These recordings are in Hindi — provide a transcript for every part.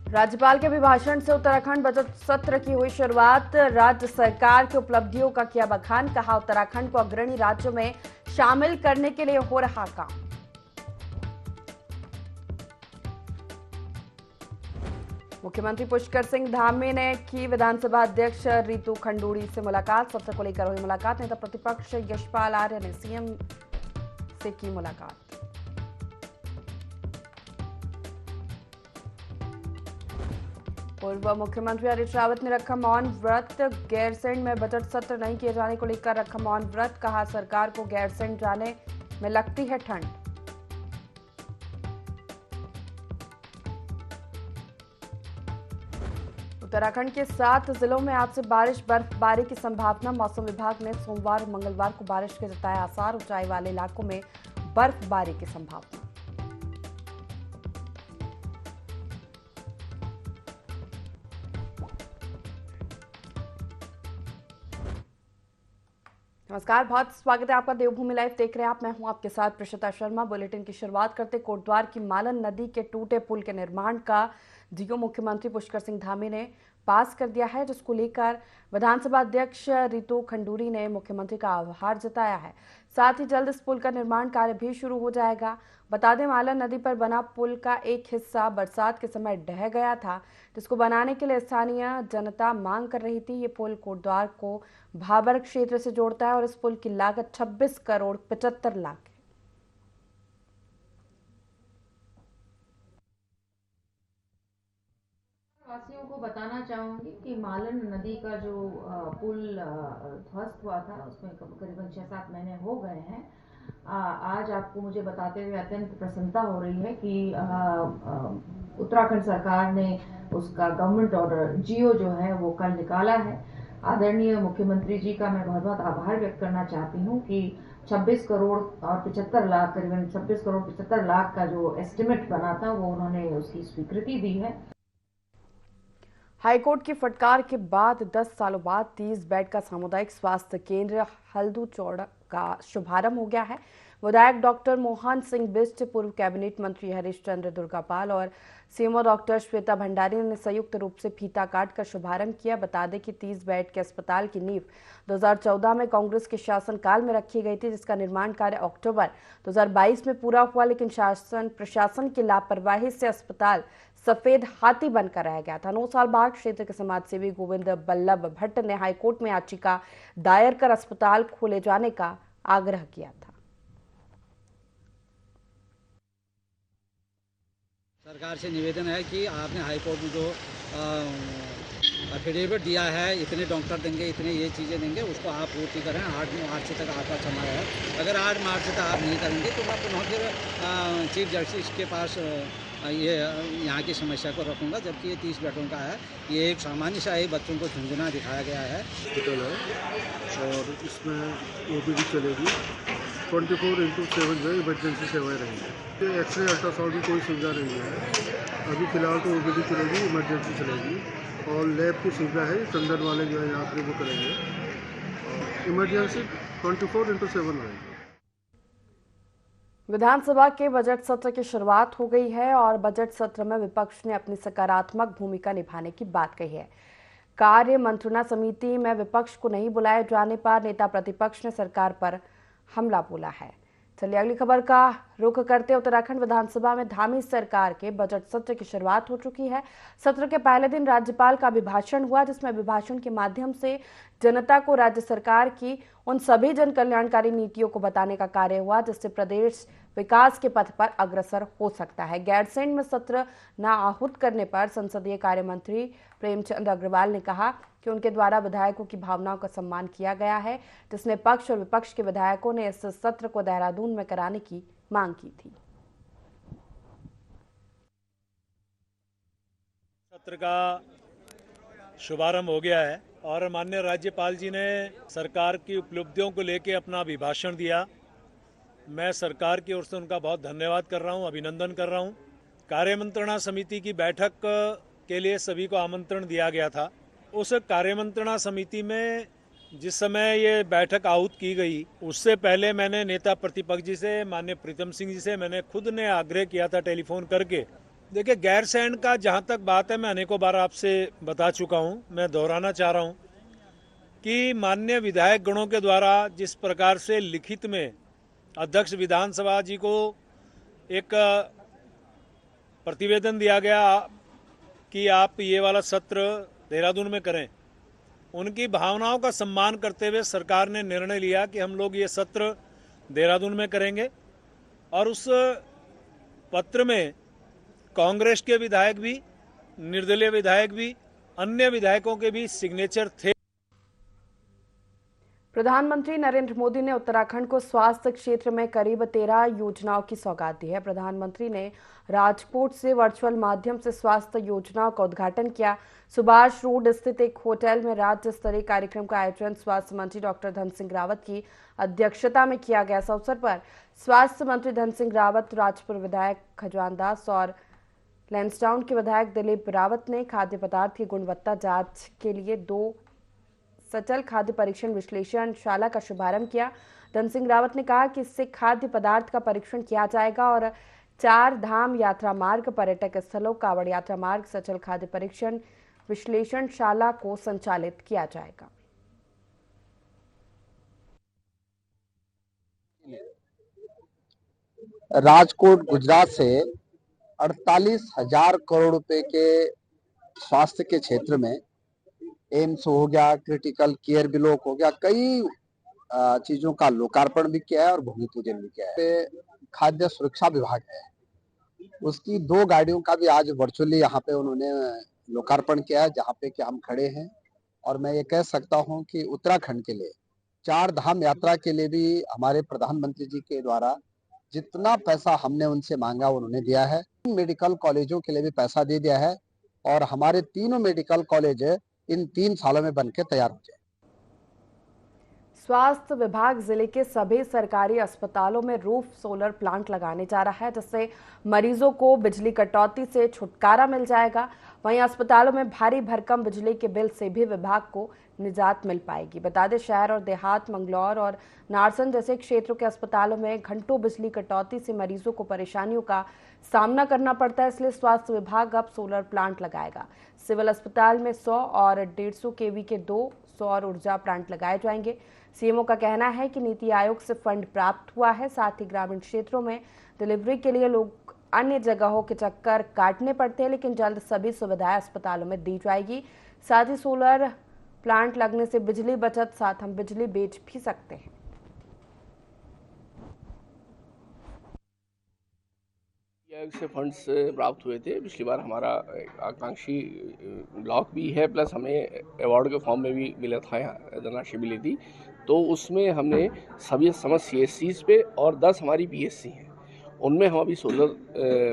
राज्यपाल के अभिभाषण से उत्तराखंड बजट सत्र की हुई शुरुआत। राज्य सरकार की उपलब्धियों का किया बखान। कहा, उत्तराखंड को अग्रणी राज्यों में शामिल करने के लिए हो रहा काम। मुख्यमंत्री पुष्कर सिंह धामी ने की विधानसभा अध्यक्ष रितु खंडूड़ी से मुलाकात। सत्र को लेकर हुई मुलाकात। नेता प्रतिपक्ष यशपाल आर्य ने सीएम से की मुलाकात। पूर्व मुख्यमंत्री हरीश रावत ने रखा मौन व्रत। गैरसैंण में बजट सत्र नहीं किए जाने को लेकर रखा मौन व्रत। कहा, सरकार को गैरसैंण जाने में लगती है ठंड। उत्तराखंड के 7 जिलों में आज से बारिश बर्फबारी की संभावना। मौसम विभाग ने सोमवार और मंगलवार को बारिश के जताए आसार। ऊंचाई वाले इलाकों में बर्फबारी की संभावना। नमस्कार, बहुत स्वागत है आपका देवभूमि लाइव देख रहे हैं आप। मैं हूं आपके साथ प्रशिता शर्मा। बुलेटिन की शुरुआत करते कोटद्वार की मालन नदी के टूटे पुल के निर्माण का डीओ मुख्यमंत्री पुष्कर सिंह धामी ने पास कर दिया है, जिसको लेकर विधानसभा अध्यक्ष रितु खंडूड़ी ने मुख्यमंत्री का आभार जताया है। साथ ही जल्द इस पुल का निर्माण कार्य भी शुरू हो जाएगा। बता दें, मालन नदी पर बना पुल का एक हिस्सा बरसात के समय ढह गया था, जिसको बनाने के लिए स्थानीय जनता मांग कर रही थी। ये पुल कोटद्वार को भाबर क्षेत्र से जोड़ता है और इस पुल की लागत 26 करोड़ 75 लाख है। वासियों को बताना चाहूंगी कि मालन नदी का जो पुल ध्वस्त हुआ था, उसमें करीबन 6-7 महीने हो गए हैं। आज आपको मुझे बताते हुए अत्यंत प्रसन्नता हो रही है कि उत्तराखंड सरकार ने उसका गवर्नमेंट ऑर्डर जीओ जो है वो कल निकाला है। आदरणीय मुख्यमंत्री जी का मैं बहुत बहुत आभार व्यक्त करना चाहती हूँ कि 26 करोड़ और 75 लाख, करीबन 26 करोड़ 75 लाख का जो एस्टिमेट बना था वो उन्होंने उसकी स्वीकृति दी है। हाईकोर्ट की फटकार के बाद 10 सालों बाद 30 बेड का सामुदायिक स्वास्थ्य केंद्र हल्दूचौड़ का शुभारंभ हो गया है। विधायक डॉक्टर मोहन सिंह बिष्ट, पूर्व कैबिनेट मंत्री हरीश चंद्र दुर्गापाल और सीएमओ डॉक्टर श्वेता भंडारी ने संयुक्त रूप से फीता काट कर शुभारंभ किया। बता दें कि 30 बेड के अस्पताल की नींव 2014 में कांग्रेस के शासनकाल में रखी गई थी, जिसका निर्माण कार्य अक्टूबर 2022 में पूरा हुआ, लेकिन प्रशासन की लापरवाही से अस्पताल सफेद हाथी बनकर रह गया था। 9 साल बाद क्षेत्र के समाजसेवी गोविंद बल्लभ भट्ट ने हाईकोर्ट में याचिका दायर कर अस्पताल खोले जाने का आग्रह किया था। सरकार से निवेदन है कि आपने हाईकोर्ट में जो एफिडेविट दिया है, इतने डॉक्टर देंगे, इतने ये चीज़ें देंगे, उसको आप पूर्ति करें। 8 मार्च तक आपका समय है। अगर 8 मार्च तक आप नहीं करेंगे तो मैं पुनः फिर चीफ जस्टिस के पास ये यहाँ की समस्या को रखूँगा। जबकि ये 30 बेडों का है, ये एक सामान्य सा ही बच्चों को झुंझुना दिखाया गया है। हॉस्पिटल है और इसमें ओपीडी चलेगी। 24/7 जो इमरजेंसी सेवाएं रहेंगी। एक्सरे अल्ट्रासाउंड की कोई सुविधा नहीं है अभी फिलहाल। तो ओपीडी चलेगी, इमरजेंसी चलेगी और लैब की सुविधा है। टंडन वाले जो है यहाँ पे वो करेंगे और इमरजेंसी 24/7 रहेगी। विधानसभा के बजट सत्र की शुरुआत हो गई है और बजट सत्र में विपक्ष ने अपनी सकारात्मक भूमिका निभाने की बात कही है। कार्य मंत्रणा समिति में विपक्ष को नहीं बुलाए जाने पर नेता प्रतिपक्ष ने सरकार पर हमला बोला है। चलिए अगली खबर का रुख करते। उत्तराखंड विधानसभा में धामी सरकार के बजट सत्र की शुरुआत हो चुकी है। सत्र के पहले दिन राज्यपाल का अभिभाषण हुआ, जिसमें अभिभाषण के माध्यम से जनता को राज्य सरकार की उन सभी जन कल्याणकारी नीतियों को बताने का कार्य हुआ, जिससे प्रदेश विकास के पथ पर अग्रसर हो सकता है। गैरसैंण में सत्र न आहूत करने पर संसदीय कार्य मंत्री प्रेमचंद अग्रवाल ने कहा कि उनके द्वारा विधायकों की भावनाओं का सम्मान किया गया है, जिसने पक्ष और विपक्ष के विधायकों ने इस सत्र को देहरादून में कराने की मांग की थी। सत्र का शुभारंभ हो गया है और माननीय राज्यपाल जी ने सरकार की उपलब्धियों को लेकर अपना अभिभाषण दिया। मैं सरकार की ओर से उनका बहुत धन्यवाद कर रहा हूं, अभिनंदन कर रहा हूं। कार्यमंत्रणा समिति की बैठक के लिए सभी को आमंत्रण दिया गया था। उस कार्यमंत्रणा समिति में जिस समय ये बैठक आहूत की गई, उससे पहले मैंने नेता प्रतिपक्ष जी से, माननीय प्रीतम सिंह जी से मैंने खुद ने आग्रह किया था टेलीफोन करके देखिए, गैरसैंण का जहां तक बात है, मैं अनेकों बार आपसे बता चुका हूं, मैं दोहराना चाह रहा हूं कि माननीय विधायक गणों के द्वारा जिस प्रकार से लिखित में अध्यक्ष विधानसभा जी को एक प्रतिवेदन दिया गया कि आप ये वाला सत्र देहरादून में करें, उनकी भावनाओं का सम्मान करते हुए सरकार ने निर्णय लिया कि हम लोग ये सत्र देहरादून में करेंगे। और उस पत्र में कांग्रेस के विधायक भी, निर्दलीय विधायक भी, अन्य विधायकों के भी सिग्नेचर थे। प्रधानमंत्री नरेंद्र मोदी ने उत्तराखंड को स्वास्थ्य क्षेत्र में करीब 13 योजनाओं की सौगात दी है। प्रधानमंत्री ने राजकोट से वर्चुअल माध्यम से स्वास्थ्य योजनाओं का उद्घाटन किया। सुभाष रोड स्थित एक होटल में राज्य स्तरीय कार्यक्रम का आयोजन स्वास्थ्य मंत्री डॉक्टर धन सिंह रावत की अध्यक्षता में किया गया। इस अवसर पर स्वास्थ्य मंत्री धन सिंह रावत, राजपुर विधायक खजवान दास और लैंसडाउन के विधायक दिलीप रावत ने खाद्य पदार्थ की गुणवत्ता जांच के लिए 2 सचल खाद्य परीक्षण विश्लेषण शाला का शुभारंभ किया। धन सिंह रावत ने कहा कि इससे खाद्य पदार्थ का परीक्षण किया जाएगा और 4 धाम यात्रा मार्ग, पर्यटक स्थलों, कावड़ यात्रा मार्ग, सचल खाद्य परीक्षण विश्लेषण शाला को संचालित किया जाएगा। राजकोट गुजरात से 48,000 करोड़ रुपए के स्वास्थ्य के क्षेत्र में एम्स हो गया, क्रिटिकल केयर ब्लॉक हो गया, कई चीजों का लोकार्पण भी किया है और भूमि पूजन भी किया है। खाद्य सुरक्षा विभाग है, उसकी 2 गाड़ियों का भी आज वर्चुअली यहाँ पे उन्होंने लोकार्पण किया है, जहाँ पे कि हम खड़े हैं। और मैं ये कह सकता हूँ कि उत्तराखंड के लिए 4 धाम यात्रा के लिए भी हमारे प्रधानमंत्री जी के द्वारा जितना पैसा हमने उनसे मांगा उन्होंने दिया है। मेडिकल कॉलेजों के लिए भी पैसा दे दिया है और हमारे 3 मेडिकल कॉलेज इन 3 सालों में बनके तैयार हो जाए। स्वास्थ्य विभाग जिले के सभी सरकारी अस्पतालों में रूफ सोलर प्लांट लगाने जा रहा है, जिससे मरीजों को बिजली कटौती से छुटकारा मिल जाएगा। वहीं अस्पतालों में भारी भरकम बिजली के बिल से भी विभाग को निजात मिल पाएगी। बता दें, शहर और देहात, मंगलौर और नारसन जैसे क्षेत्रों के अस्पतालों में घंटों बिजली कटौती से मरीजों को परेशानियों का सामना करना पड़ता है, इसलिए स्वास्थ्य विभाग अब सोलर प्लांट लगाएगा। सिविल अस्पताल में 100 और 150 केवी के 2 सौर ऊर्जा प्लांट लगाए जाएंगे। सीएमओ का कहना है कि नीति आयोग से फंड प्राप्त हुआ है, साथ ही ग्रामीण क्षेत्रों में डिलीवरी के लिए लोग अन्य जगहों के चक्कर काटने पड़ते हैं, लेकिन जल्द सभी सुविधाएं अस्पतालों में दी जाएगी। साथ ही सोलर प्लांट लगने से बिजली बचत, साथ हम बिजली बेच भी सकते हैं। आयोग से फंड्स प्राप्त हुए थे। पिछली बार हमारा आकांक्षी ब्लॉक भी है, प्लस हमें अवार्ड के फॉर्म में भी मिला था, यहाँ धनराशि मिली थी। तो उसमें हमने सभी समस्त CSCs पे और 10 हमारी PSC हैं, उनमें हम अभी सोलर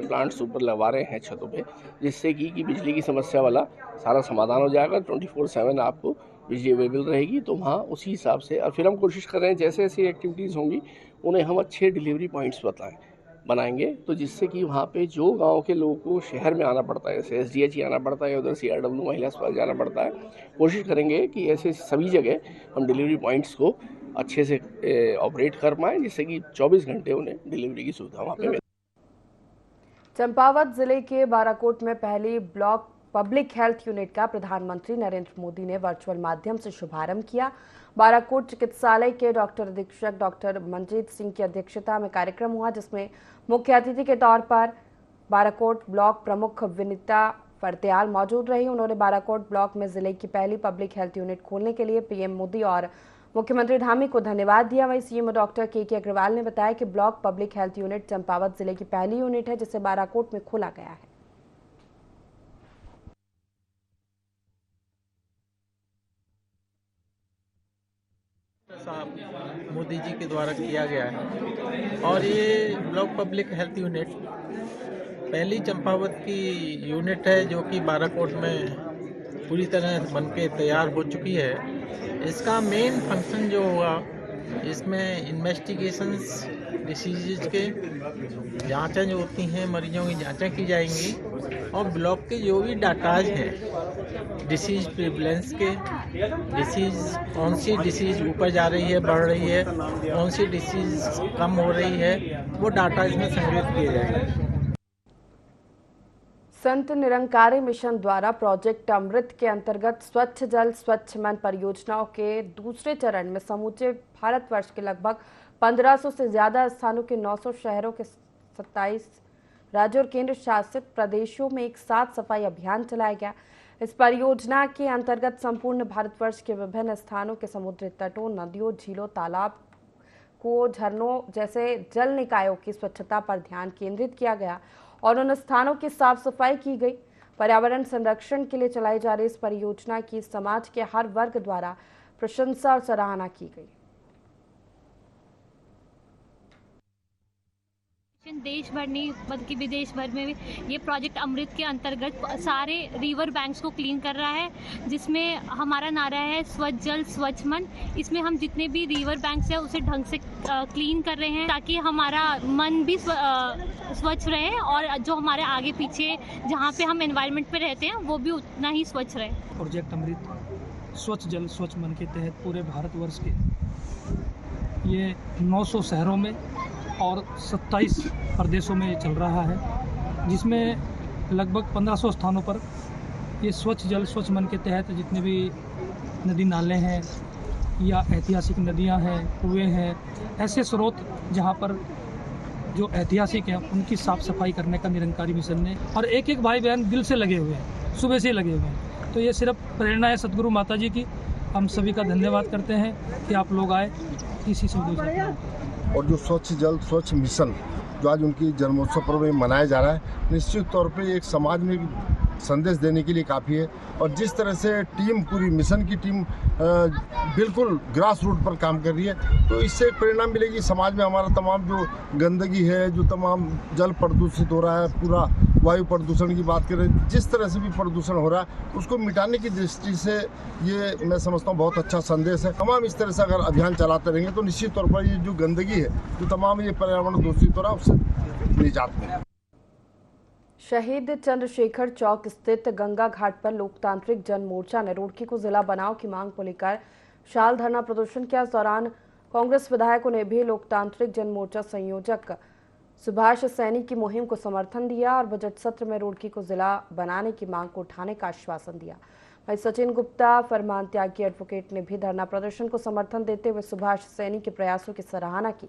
प्लांट्स ऊपर लगवा रहे हैं छतों पे, जिससे कि बिजली की समस्या वाला सारा समाधान हो जाएगा। 24/7 आपको बिजली अवेलेबल रहेगी। तो वहाँ उसी हिसाब से, और फिर हम कोशिश कर रहे हैं जैसे जैसे एक्टिविटीज़ होंगी उन्हें हम अच्छे डिलीवरी पॉइंट्स बनाएंगे, तो जिससे कि वहाँ पे जो गांव के लोगों को शहर में आना पड़ता है, जैसे SDH आना पड़ता है, उधर CRW महिला अस्पताल जाना पड़ता है, कोशिश करेंगे कि ऐसे सभी जगह हम डिलीवरी पॉइंट्स को अच्छे से ऑपरेट कर पाएँ, जिससे कि 24 घंटे उन्हें डिलीवरी की सुविधा वहाँ पे मिले। चंपावत जिले के बाराकोट में पहली ब्लॉक पब्लिक हेल्थ यूनिट का प्रधानमंत्री नरेंद्र मोदी ने वर्चुअल माध्यम से शुभारंभ किया। बाराकोट चिकित्सालय के डॉक्टर अधीक्षक डॉक्टर मनजीत सिंह की अध्यक्षता में कार्यक्रम हुआ, जिसमें मुख्य अतिथि के तौर पर बाराकोट ब्लॉक प्रमुख विनीता फरत्याल मौजूद रही। उन्होंने बाराकोट ब्लॉक में जिले की पहली पब्लिक हेल्थ यूनिट खोलने के लिए PM मोदी और मुख्यमंत्री धामी को धन्यवाद दिया। वहीं CMO डॉक्टर KK अग्रवाल ने बताया कि block public health unit Champawat जिले की पहली यूनिट है, जिसे बाराकोट में खोला गया है। साहब मोदी जी के द्वारा किया गया है और ये ब्लॉक पब्लिक हेल्थ यूनिट पहली चंपावत की यूनिट है, जो कि बाराकोट में पूरी तरह बनके तैयार हो चुकी है। इसका मेन फंक्शन जो हुआ, इसमें इन्वेस्टिगेशंस डिसीज़ के जांचें जो होती हैं, मरीजों की जांचें की जाएंगी और ब्लॉक के जो भी डाटाज हैं डिसीज़ प्रिवलेंस के, डिसीज़ कौन सी डिसीज़ ऊपर जा रही है, बढ़ रही है, कौन सी डिसीज़ कम हो रही है, वो डाटा इसमें संग्रहित किए जाएंगे। संत निरंकारी मिशन द्वारा प्रोजेक्ट अमृत के अंतर्गत स्वच्छ जल स्वच्छ मन परियोजनाओं के दूसरे चरण में समूचे भारतवर्ष के लगभग 1500 से ज्यादा स्थानों के 900 शहरों के 27 राज्यों और केंद्र शासित प्रदेशों में एक साथ सफाई अभियान चलाया गया। इस परियोजना के अंतर्गत संपूर्ण भारतवर्ष के विभिन्न स्थानों के समुद्री तटों, नदियों, झीलों, तालाब को झरनों जैसे जल निकायों की स्वच्छता पर ध्यान केंद्रित किया गया और उन स्थानों की साफ सफाई की गई। पर्यावरण संरक्षण के लिए चलाई जा रही इस परियोजना की समाज के हर वर्ग द्वारा प्रशंसा और सराहना की गई। देश भर नहीं बल्कि विदेश भर में भी ये प्रोजेक्ट अमृत के अंतर्गत सारे रिवर बैंक्स को क्लीन कर रहा है, जिसमें हमारा नारा है स्वच्छ जल स्वच्छ मन। इसमें हम जितने भी रिवर बैंक्स है उसे ढंग से क्लीन कर रहे हैं ताकि हमारा मन भी स्वच्छ रहे और जो हमारे आगे पीछे जहाँ पे हम एनवायरनमेंट पे रहते हैं वो भी उतना ही स्वच्छ रहे। प्रोजेक्ट अमृत स्वच्छ जल स्वच्छ मन के तहत पूरे भारतवर्ष के ये 900 शहरों में और 27 प्रदेशों में चल रहा है, जिसमें लगभग 1500 स्थानों पर ये स्वच्छ जल स्वच्छ मन के तहत जितने भी नदी नाले हैं या ऐतिहासिक नदियां हैं, कुएं हैं, ऐसे स्रोत जहां पर जो ऐतिहासिक हैं उनकी साफ सफाई करने का निरंकारी मिशन ने, और एक एक भाई बहन दिल से लगे हुए हैं, सुबह से लगे हुए हैं। तो ये सिर्फ प्रेरणा है सदगुरु माता जी की। हम सभी का धन्यवाद करते हैं कि आप लोग आए इसी से। और जो स्वच्छ जल स्वच्छ मिशन जो आज उनकी जन्मोत्सव पर्व में मनाया जा रहा है, निश्चित तौर पे एक समाज में संदेश देने के लिए काफ़ी है। और जिस तरह से टीम, पूरी मिशन की टीम बिल्कुल ग्रास रूट पर काम कर रही है, तो इससे एक प्रेरणा मिलेगी समाज में। हमारा तमाम जो गंदगी है, जो तमाम जल प्रदूषित हो रहा है, पूरा वायु प्रदूषण की बात करें, जिस तरह से भी प्रदूषण हो रहा है उसको मिटाने की दृष्टि से ये मैं समझता हूँ बहुत अच्छा संदेश है। तमाम इस तरह से अगर अभियान चलाते रहेंगे तो निश्चित तौर पर ये जो गंदगी है, जो तमाम ये पर्यावरण दूषित हो रहा है, उससे निजात मिलेगी। शहीद चंद्रशेखर चौक स्थित गंगा घाट पर लोकतांत्रिक जन मोर्चा ने रुड़की को जिला बनाओ की मांग को लेकर शाल धरना प्रदर्शन किया। इस दौरान कांग्रेस विधायकों ने भी लोकतांत्रिक जन मोर्चा संयोजक सुभाष सैनी की मुहिम को समर्थन दिया और बजट सत्र में रुड़की को जिला बनाने की मांग को उठाने का आश्वासन दिया। वहीं सचिन गुप्ता, फरमान त्यागी एडवोकेट ने भी धरना प्रदर्शन को समर्थन देते हुए सुभाष सैनी के प्रयासों की सराहना की।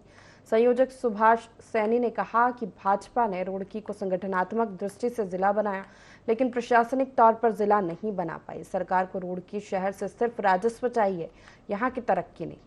संयोजक सुभाष सैनी ने कहा कि भाजपा ने रुड़की को संगठनात्मक दृष्टि से जिला बनाया, लेकिन प्रशासनिक तौर पर जिला नहीं बना पाई। सरकार को रुड़की शहर से सिर्फ राजस्व चाहिए, यहाँ की तरक्की नहीं।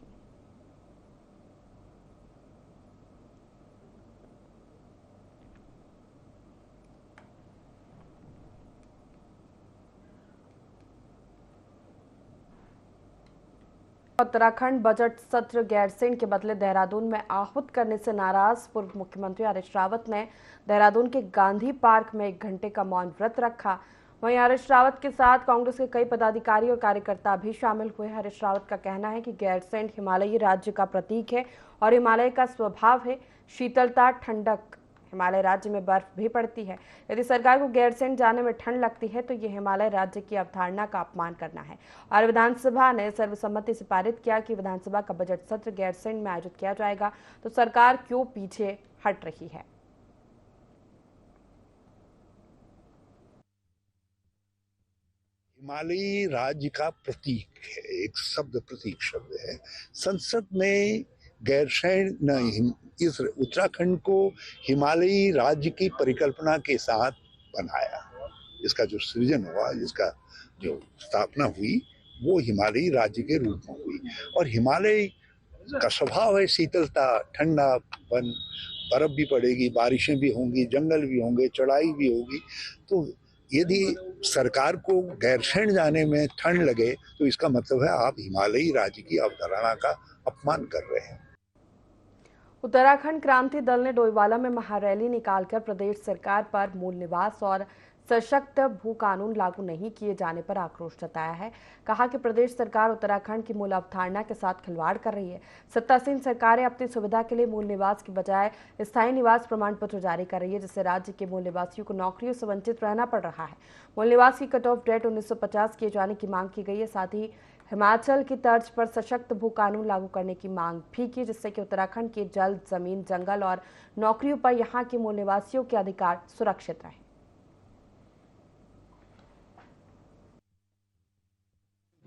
उत्तराखंड बजट सत्र गैरसैंण के बदले देहरादून में आहूत करने से नाराज पूर्व मुख्यमंत्री हरीश रावत ने देहरादून के गांधी पार्क में 1 घंटे का मौन व्रत रखा। वहीं हरीश रावत के साथ कांग्रेस के कई पदाधिकारी और कार्यकर्ता भी शामिल हुए। हरीश रावत का कहना है कि गैरसैंण हिमालयी राज्य का प्रतीक है और हिमालय का स्वभाव है शीतलता, ठंडक। हिमालय राज्य में बर्फ भी पड़ती है। यदि सरकार को गैरसैंण जाने में ठंड लगती है तो ये हिमालय राज्य की अवधारणा का अपमान करना है। और विधानसभा ने सर्वसम्मति से पारित किया कि विधानसभा का बजट सत्र गैरसैंण में आयोजित किया जाएगा, तो सरकार क्यों पीछे हट रही है। हिमालयी राज्य का प्रतीक है, एक शब्द प्रतीक शब्द है। संसद ने गैरसैंण इस उत्तराखंड को हिमालयी राज्य की परिकल्पना के साथ बनाया। इसका जो सृजन हुआ, जिसका जो स्थापना हुई, वो हिमालयी राज्य के रूप में हुई। और हिमालय का स्वभाव है शीतलता, ठंडापन, बर्फ भी पड़ेगी, बारिशें भी होंगी, जंगल भी होंगे, चढ़ाई भी होगी। तो यदि सरकार को गैरसैंण जाने में ठंड लगे तो इसका मतलब है आप हिमालयी राज्य की अवधारणा का अपमान कर रहे हैं। उत्तराखंड क्रांति दल ने डोईवाला में महारैली निकालकर प्रदेश सरकार पर मूल निवास और सशक्त भू कानून लागू नहीं किए जाने पर आक्रोश जताया है। कहा कि प्रदेश सरकार उत्तराखंड की मूल अवधारणा के साथ खिलवाड़ कर रही है। सत्तासीन सरकारें अपनी सुविधा के लिए मूल निवास की बजाय स्थायी निवास प्रमाण पत्र जारी कर रही है, जिससे राज्य के मूल निवासियों को नौकरियों से वंचित रहना पड़ रहा है। मूल निवास की कट ऑफ डेट 1950 किए जाने की मांग की गई है। साथ ही हिमाचल की तर्ज पर सशक्त भू कानून लागू करने की मांग भी की, जिससे कि उत्तराखंड के जल, जमीन, जंगल और नौकरियों पर यहां के मूल निवासियों के अधिकार सुरक्षित रहे।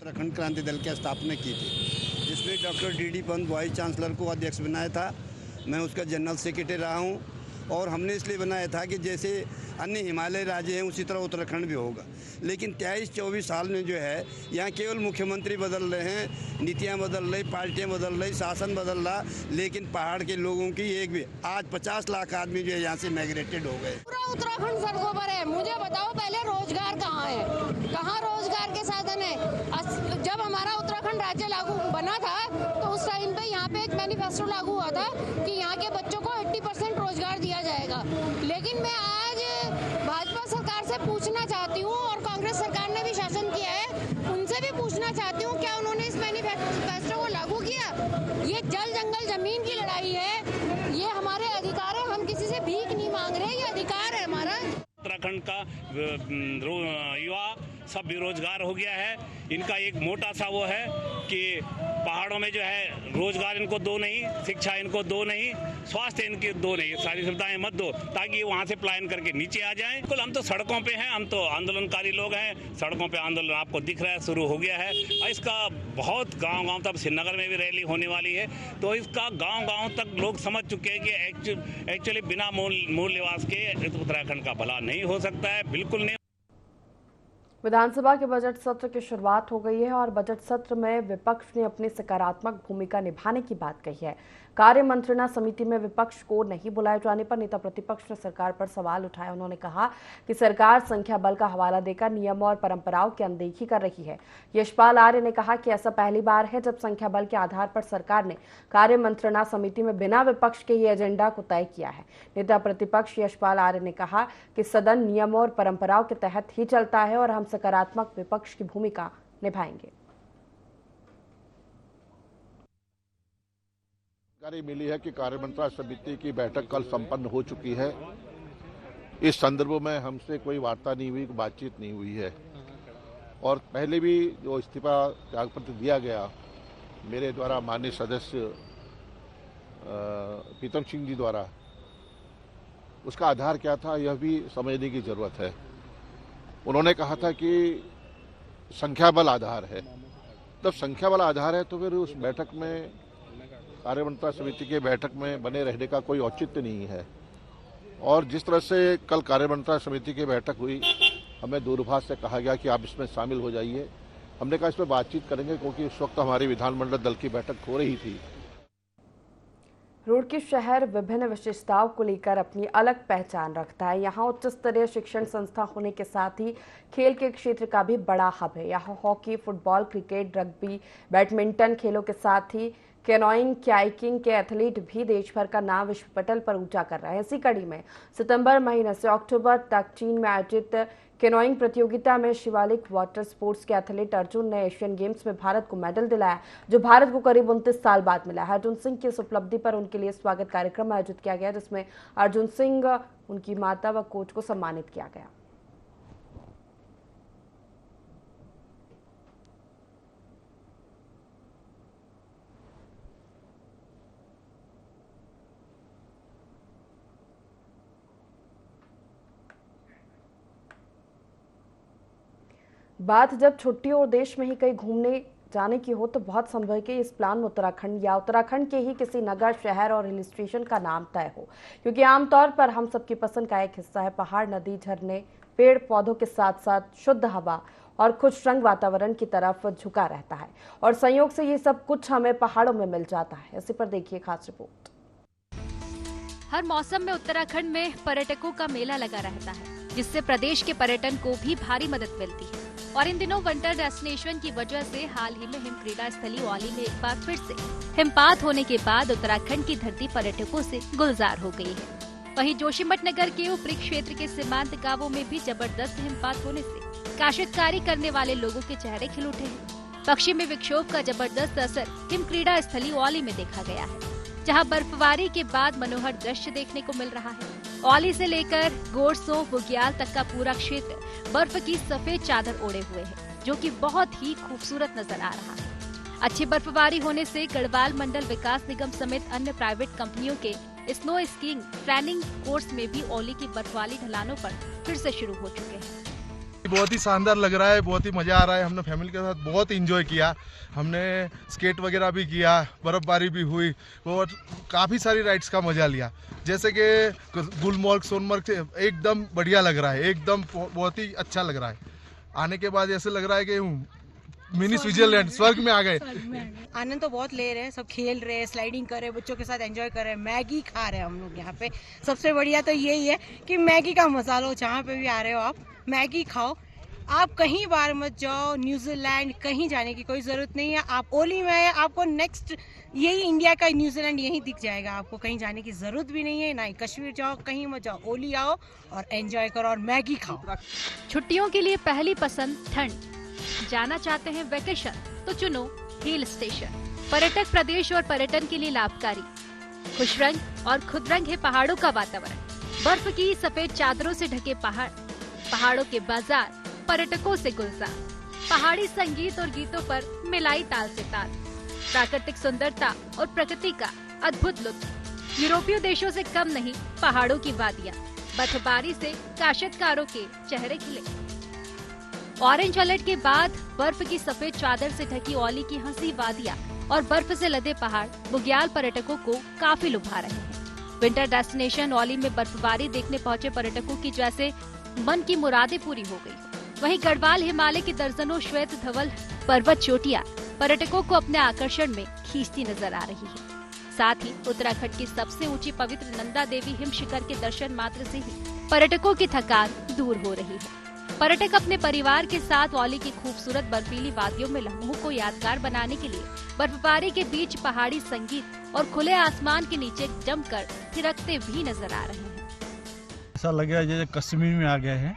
उत्तराखंड क्रांति दल की स्थापना की थी, जिसमें doctor D Pant vice chancellor को अध्यक्ष बनाया था। मैं उसका जनरल सेक्रेटरी रहा हूँ और हमने इसलिए बनाया था कि जैसे अन्य हिमालय राज्य हैं उसी तरह उत्तराखंड भी होगा। लेकिन 23-24 साल में जो है यहाँ केवल मुख्यमंत्री बदल रहे हैं, नीतियाँ बदल रही, पार्टियाँ बदल रही, शासन बदल रहा, लेकिन पहाड़ के लोगों की एक भी आज 50 लाख आदमी जो है यहाँ से माइग्रेटेड हो गए। पूरा उत्तराखंड सड़कों पर है। मुझे बताओ पहले रोजगार कहाँ है, कहाँ रोजगार के साधन है। जब हमारा उत्तराखंड राज्य लागू बना था तो उस टाइम पे यहाँ पे एक मैनिफेस्टो लागू हुआ था कि यहाँ के बच्चों को 80% रोजगार दिया जाएगा। लेकिन मैं आज भाजपा सरकार से पूछना चाहती हूँ और कांग्रेस सरकार ने भी शासन किया है, उनसे भी पूछना चाहती हूँ क्या उन्होंने इस मैनिफेस्टो को लागू किया। ये जल जंगल जमीन की लड़ाई है, ये हमारे अधिकार है, हम किसी से भीख नहीं मांग रहे, ये अधिकार है हमारा। उत्तराखंड का युवा सब बेरोजगार हो गया है। इनका एक मोटा सा वो है कि पहाड़ों में जो है रोजगार इनको दो नहीं, शिक्षा इनको दो नहीं, स्वास्थ्य इनके दो नहीं, सारी सुविधाएं मत दो ताकि ये वहाँ से पलायन करके नीचे आ जाएं। बिल्कुल हम तो सड़कों पे हैं, हम तो आंदोलनकारी लोग हैं। सड़कों पे आंदोलन आपको दिख रहा है शुरू हो गया है और इसका बहुत गांव-गांव तक श्रीनगर में भी रैली होने वाली है। तो इसका गांव-गांव तक लोग समझ चुके हैं कि एक्चुअली बिना मूल निवास के उत्तराखंड का भला नहीं हो सकता है, बिल्कुल नहीं। विधानसभा के बजट सत्र की शुरुआत हो गई है और बजट सत्र में विपक्ष ने अपनी सकारात्मक भूमिका निभाने की बात कही है। कार्य मंत्रणा समिति में विपक्ष को नहीं बुलाए जाने पर नेता प्रतिपक्ष ने सरकार पर सवाल उठाए। उन्होंने कहा कि सरकार संख्या बल का हवाला देकर नियम और परंपराओं की अनदेखी कर रही है। यशपाल आर्य ने कहा कि ऐसा पहली बार है जब संख्या बल के आधार पर सरकार ने कार्य मंत्रणा समिति में बिना विपक्ष के ये एजेंडा को तय किया है। नेता प्रतिपक्ष यशपाल आर्य ने कहा कि सदन नियम और परंपराओं के तहत ही चलता है और हम सकारात्मक विपक्ष की भूमिका निभाएंगे। जानकारी मिली है कि कार्यमंत्रणा समिति की बैठक कल संपन्न हो चुकी है। इस संदर्भ में हमसे कोई वार्ता नहीं हुई, बातचीत नहीं हुई है और पहले भी जो इस्तीफा त्यागपत्र दिया गया मेरे द्वारा माननीय सदस्य प्रीतम सिंह जी द्वारा, उसका आधार क्या था यह भी समझने की जरूरत है। उन्होंने कहा था कि संख्या बल आधार है। जब संख्या बल आधार है तो फिर उस बैठक में कार्यमंत्रणा समिति के बैठक में बने रहने का कोई औचित्य नहीं है। और जिस तरह से कल कार्यमंत्रणा समिति की बैठक हुई, हमें दूरभाष से कहा गया कि आप इसमें शामिल हो जाइए। हमने कहा इस पर बातचीत करेंगे क्योंकि उस वक्त हमारी विधानमंडल दल की बैठक हो रही थी। रुड़की शहर विभिन्न विशेषताओं को लेकर अपनी अलग पहचान रखता है। यहाँ उच्च स्तरीय शिक्षण संस्था होने के साथ ही खेल के क्षेत्र का भी बड़ा हब है। यहाँ hockey, football, cricket, rugby, badminton खेलों के साथ ही कैनोइंग, कायाकिंग के एथलीट भी देश भर का नाम विश्व पटल पर ऊंचा कर रहे हैं। इसी कड़ी में सितंबर महीने से अक्टूबर तक चीन में आयोजित कैनोइंग प्रतियोगिता में शिवालिक वाटर स्पोर्ट्स के एथलीट अर्जुन ने एशियन गेम्स में भारत को मेडल दिलाया, जो भारत को करीब 29 साल बाद मिला है। अर्जुन सिंह की इस उपलब्धि पर उनके लिए स्वागत कार्यक्रम आयोजित किया गया, जिसमें अर्जुन सिंह, उनकी माता व कोच को सम्मानित किया गया। बात जब छुट्टी और देश में ही कहीं घूमने जाने की हो तो बहुत संभव कि इस प्लान में उत्तराखंड या उत्तराखंड के ही किसी नगर, शहर और हिल स्टेशन का नाम तय हो, क्योंकि आमतौर पर हम सबकी पसंद का एक हिस्सा है पहाड़, नदी, झरने, पेड़ पौधों के साथ साथ शुद्ध हवा और खुश रंग वातावरण की तरफ झुका रहता है। और संयोग से ये सब कुछ हमें पहाड़ों में मिल जाता है। इसी पर देखिए खास रिपोर्ट। हर मौसम में उत्तराखंड में पर्यटकों का मेला लगा रहता है, जिससे प्रदेश के पर्यटन को भी भारी मदद मिलती है। और इन दिनों विंटर डेस्टिनेशन की वजह से हाल ही में हिम क्रीड़ा स्थली औली में एक बार फिर से हिमपात होने के बाद उत्तराखंड की धरती पर्यटकों से गुलजार हो गई है। वहीं जोशीमठ नगर के ऊपरी क्षेत्र के सीमांत गांवों में भी जबरदस्त हिमपात होने से काशितकारी करने वाले लोगों के चेहरे खिल उठे हैं। पश्चिमी विक्षोभ का जबरदस्त असर हिम क्रीड़ा स्थली औली में देखा गया है, जहां बर्फबारी के बाद मनोहर दृश्य देखने को मिल रहा है। औली से लेकर गोरसो, बुग्याल तक का पूरा क्षेत्र बर्फ की सफेद चादर ओढ़े हुए है, जो कि बहुत ही खूबसूरत नजर आ रहा है। अच्छी बर्फबारी होने से गढ़वाल मंडल विकास निगम समेत अन्य प्राइवेट कंपनियों के स्नो स्कीइंग ट्रेनिंग कोर्स में भी औली की बर्फ वाली ढलानों पर फिर से शुरू हो चुके हैं। बहुत ही शानदार लग रहा है, बहुत ही मज़ा आ रहा है। हमने फैमिली के साथ बहुत इंजॉय किया। हमने स्केट वगैरह भी किया, बर्फ़बारी भी हुई और काफ़ी सारी राइड्स का मज़ा लिया। जैसे कि गुलमर्ग, सोनमर्ग एकदम बढ़िया लग रहा है, एकदम बहुत ही अच्छा लग रहा है। आने के बाद ऐसे लग रहा है कि मिनी स्विट्जरलैंड, स्वर्ग में आ गए। आनंद तो बहुत ले रहे हैं, सब खेल रहे हैं, स्लाइडिंग कर रहे हैं, बच्चों के साथ एंजॉय कर रहे हैं, मैगी खा रहे हैं हम लोग यहाँ पे। सबसे बढ़िया तो यही है कि मैगी का मसाला हो, जहाँ पे भी आ रहे हो आप मैगी खाओ। आप कहीं बाहर मत जाओ, न्यूजीलैंड कहीं जाने की कोई ज़रूरत नहीं है। आप ओली में है, आपको नेक्स्ट यही इंडिया का न्यूजीलैंड यहीं दिख जाएगा। आपको कहीं जाने की ज़रूरत भी नहीं है, ना ही कश्मीर जाओ, कहीं मत जाओ, ओली आओ और एंजॉय करो और मैगी खाओ। छुट्टियों के लिए पहली पसंद ठंड, जाना चाहते हैं वेकेशन तो चुनो हिल स्टेशन। पर्यटक प्रदेश और पर्यटन के लिए लाभकारी, खुशरंग और खुदरंग है पहाड़ों का वातावरण। बर्फ की सफेद चादरों से ढके पहाड़, पहाड़ों के बाजार पर्यटकों से गुलजार, पहाड़ी संगीत और गीतों पर मिलाई ताल से ताल, प्राकृतिक सुंदरता और प्रकृति का अद्भुत लुत्फ। यूरोपीय देशों से कम नहीं पहाड़ों की वादियाँ, बर्फबारी से काश्तकारों के चेहरे खिले। ऑरेंज अलर्ट के बाद बर्फ की सफेद चादर से ढकी औली की हंसी वादियाँ और बर्फ से लदे पहाड़ बुग्याल पर्यटकों को काफी लुभा रहे हैं। विंटर डेस्टिनेशन औली में बर्फबारी देखने पहुंचे पर्यटकों की जैसे मन की मुरादें पूरी हो गई। वहीं गढ़वाल हिमालय की दर्जनों श्वेत धवल पर्वत चोटियां पर्यटकों को अपने आकर्षण में खींचती नजर आ रही है। साथ ही उत्तराखंड की सबसे ऊंची पवित्र नंदा देवी हिम शिखर के दर्शन मात्र से ही पर्यटकों की थकान दूर हो रही है। पर्यटक अपने परिवार के साथ औली की खूबसूरत बर्फीली वादियों में लम्हों को यादगार बनाने के लिए बर्फबारी के बीच पहाड़ी संगीत और खुले आसमान के नीचे जमकर थिरकते भी नजर आ रहे हैं। ऐसा लग रहा है जैसे कश्मीर में आ गए हैं।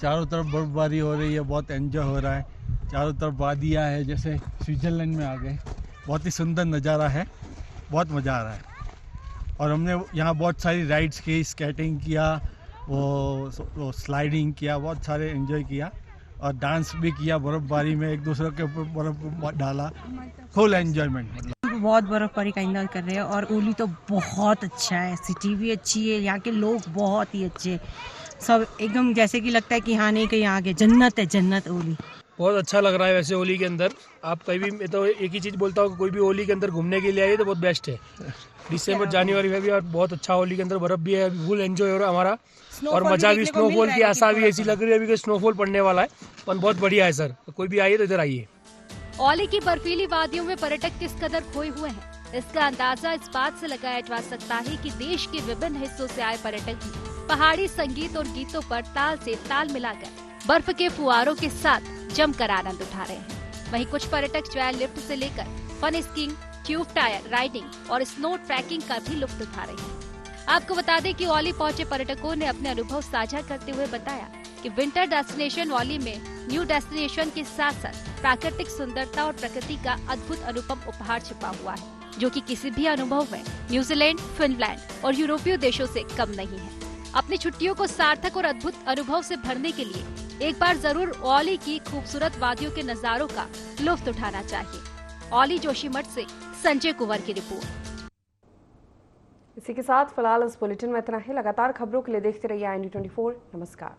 चारों तरफ बर्फबारी हो रही है, बहुत एंजॉय हो रहा है। चारों तरफ वादियाँ है, जैसे स्विट्जरलैंड में आ गए। बहुत ही सुंदर नज़ारा है, बहुत मज़ा आ रहा है। और हमने यहाँ बहुत सारी राइड्स की, स्केटिंग किया, वो स्लाइडिंग किया, बहुत सारे एंजॉय किया और डांस भी किया बर्फबारी में, एक दूसरे के ऊपर बर्फ डाला, फुल एंजॉयमेंट। बहुत बर्फबारी का एंजॉय कर रहे हैं और ओली तो बहुत अच्छा है, सिटी भी अच्छी है, यहाँ के लोग बहुत ही अच्छे, सब एकदम जैसे कि लगता है कि हाँ नहीं कहीं आगे जन्नत है, जन्नत ओली। बहुत अच्छा लग रहा है। वैसे होली के अंदर आप कहीं भी, मैं तो एक ही चीज़ बोलता हूँ, कोई भी होली के अंदर घूमने के लिए आइए तो बहुत बेस्ट है। दिसंबर जनवरी में भी और बहुत अच्छा होली के अंदर बर्फ भी है, फुल एंजॉय हो रहा है हमारा और मजा भी, स्नोफॉल की आशा भी ऐसी लग रही है अभी कि स्नोफॉल पड़ने वाला है, पर बहुत बढ़िया है सर। कोई भी आइए तो इधर आइए। औली की बर्फीली वादियों में पर्यटक किस कदर खोए हुए हैं, इसका अंदाजा इस बात से लगाया जा सकता है कि देश के विभिन्न हिस्सों से आए पर्यटक भी पहाड़ी संगीत और गीतों पर ताल से ताल मिलाकर बर्फ के फुहारों के साथ जमकर आनंद उठा रहे हैं। वहीं कुछ पर्यटक चाहे लिफ्ट से लेकर fun skiing, tube tyre riding और स्नो ट्रैकिंग का भी लुत्फ उठा रहे हैं। आपको बता दें कि औली पहुंचे पर्यटकों ने अपने अनुभव साझा करते हुए बताया कि विंटर डेस्टिनेशन औली में न्यू डेस्टिनेशन के साथ साथ प्राकृतिक सुंदरता और प्रकृति का अद्भुत अनुपम उपहार छिपा हुआ है, जो कि किसी भी अनुभव में न्यूजीलैंड, फिनलैंड और यूरोपीय देशों से कम नहीं है। अपनी छुट्टियों को सार्थक और अद्भुत अनुभव से भरने के लिए एक बार जरूर औली की खूबसूरत वादियों के नजारों का लुत्फ उठाना चाहिए। औली जोशीमठ से संजय कुंवर की रिपोर्ट। इसी के साथ फिलहाल इस बुलेटिन में इतना ही। लगातार खबरों के लिए देखते रहिए IND24। नमस्कार।